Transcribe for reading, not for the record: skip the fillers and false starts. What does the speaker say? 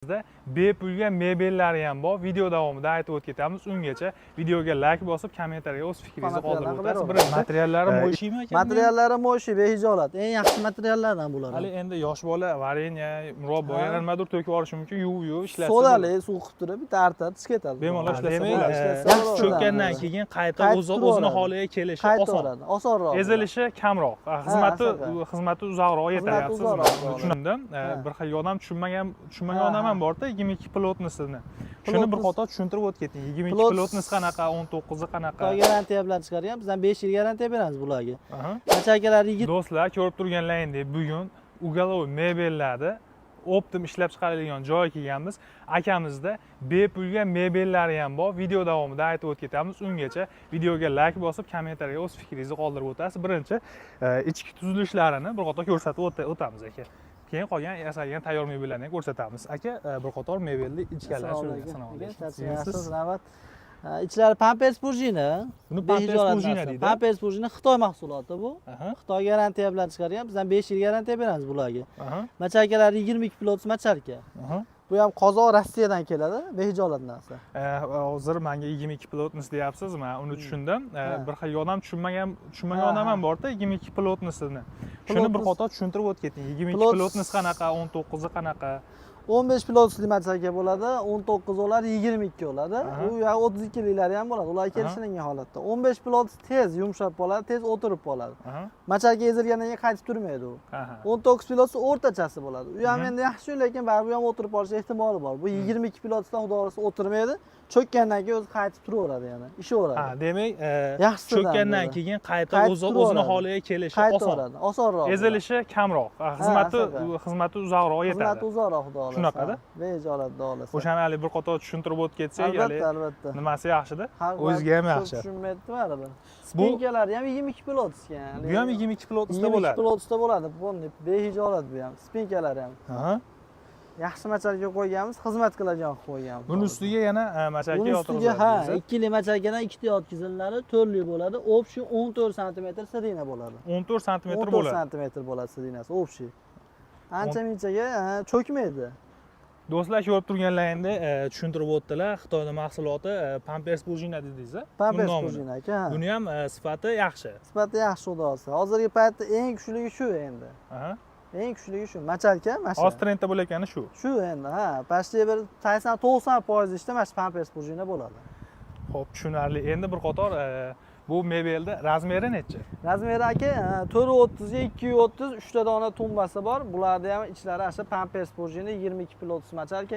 Bizda bepulga mebellari ham bor. Video davomida aytib o'tib ketamiz. Ungacha videoga like bosib, kommentariyaga o'z fikringizni qoldirib o'tasiz. Birinchi materiallari mo'shimi ekan? Materiallari mo'shi, behijolat. Eng yaxshi materiallardan bular. Hali endi yosh bola varenya, murabbo yana nimadir to'kib yuborishi mumkin, yuvib ishlatsa. Sodali suv qilib turib, bitta artadi, chiqib ketadi. Bemalol ishlatsa Demak, bo'ladi. Cho'kkandan keyin qayta o'zini holiga kelishi oson. Osonroq. Ezilishi kamroq, xizmati uzoqroq yetyapsiz. Tushundim. Bir xil odam tushunmagan odam ham borda 22 pilotnisini. Shuni bir qator tushuntirib o'tib keting. 22 pilotnis qanaqa, 19 qanaqa. Garantiya bilan chiqaryapmiz. Bizdan 5 yil garantiya beramiz bularga. Qanchakalar yigit. Do'stlar, ko'rib turganlaringdek, bugun ugalov mebellarni optim ishlab chiqariladigan joyga kelganmiz. Akamizda bepulga mebellari ham bor. Video davomida aytib o'tib ketamiz. Ungacha videoga like bosib, kommentariyaga o'z fikringizni qoldirib o'tasiz. Birinchi ichki tuzilishlarini bir qator ko'rsatib o'tamiz aka. Keyin qolgan yasalgan tayyor mebellarni ko'rsatamiz. Aka, bir qator mebelni ichganlarini sinab ichlari pampers prujina. Buni pampers prujina deydi. Pampers prujina Xitoy mahsuloti bu. Xitoy garantiya bilan chiqaryapmiz. Bizdan 5 yil garantiya beramiz bularga. Macharkalar 22 pilot macharka. Bu ham Qozon Rossiyadan keladi, behijolat narsa. Hozir menga 22 pilotnis deyapsiz, men uni tushundim. Bir xil odam tushunmagan odam ham borda 22 pilotnisini. Shuni bir qator tushuntirib o'tib keting. 22 pilotnis qanaqa, 19 qanaqa? 15 pilotli macharka bo'ladi, 19 bo'ladi, 22 bo'ladi. U ya 32 liklari ham bo'ladi. Ular kelishilingan holatda. 15 pilot tez yumshab qoladi, tez o'tirib qoladi. Macharka ezilgandan keyin qaytib turmaydi u. 19 pilot o'rtachasi bo'ladi. U ham endi yaxshi, lekin baribir ham o'tirib qolish ehtimoli bor. Bu 22 pilotdan xudo xohlasa o'tirmaydi. Cho'kkandan keyin o'zi qaytib turaveradi yana. Ishaveradi. Demak, cho'kkandan keyin qayta o'zini holiga kelishi oson. Osonroq. Ezilishi kamroq, xizmati uzoqroq yetadi. Xizmati uzoqroq xudo xohlasa. Shunaqada? Behijolatda olasiz. O'shani hali bir qator tushuntirib o'tib ketsak, albatta. Nimasi yaxshida? O'ziga ham yaxshi. Tushunmayapti baribir. Spinkalari ham 22 pilot ekan. Bu ham 22 pilotda bo'ladi. 22 pilotda bo'ladi. Behijolat bu ham. Spinkalari ham. Yaxshi macharka qo'yganmiz, xizmat qiladigan qo'yganmiz. Buning ustiga yana macharka yotiriladi. Ustiga 2 li macharkadan 2 ta yotkiziladi, 4 li bo'ladi. Общий 14 sm sidina bo'ladi. 14 sm bo'ladi. 14 sm bo'ladi sidinasi, общий. Ancha-munchaga cho'kmaydi. Do'stlar, ko'rib turganlaringda tushuntirib o'tdilar. Xitoyning mahsuloti Pampers prujina dedingiz. Pampers prujina aka. Buni ham sifati yaxshi. Sifati yaxshi xudo xohlasa. Hozirgi paytda eng kuchlisi shu endi. Eng kuchlisi shu. Macharka, mashina. Hozir trendda bo'layotgani shu. Shu endi, Pashti bir 80-90% ishda mana shu Pampers prujina bo'ladi. Xo'p, tushunarli. Endi bir qator bu mebelda razmeri necha? Razmeri aka 430 ga 230 3 ta dona tumbasi bor. Bularda ham ichlari asha Pampers prujina 22 pilot macharka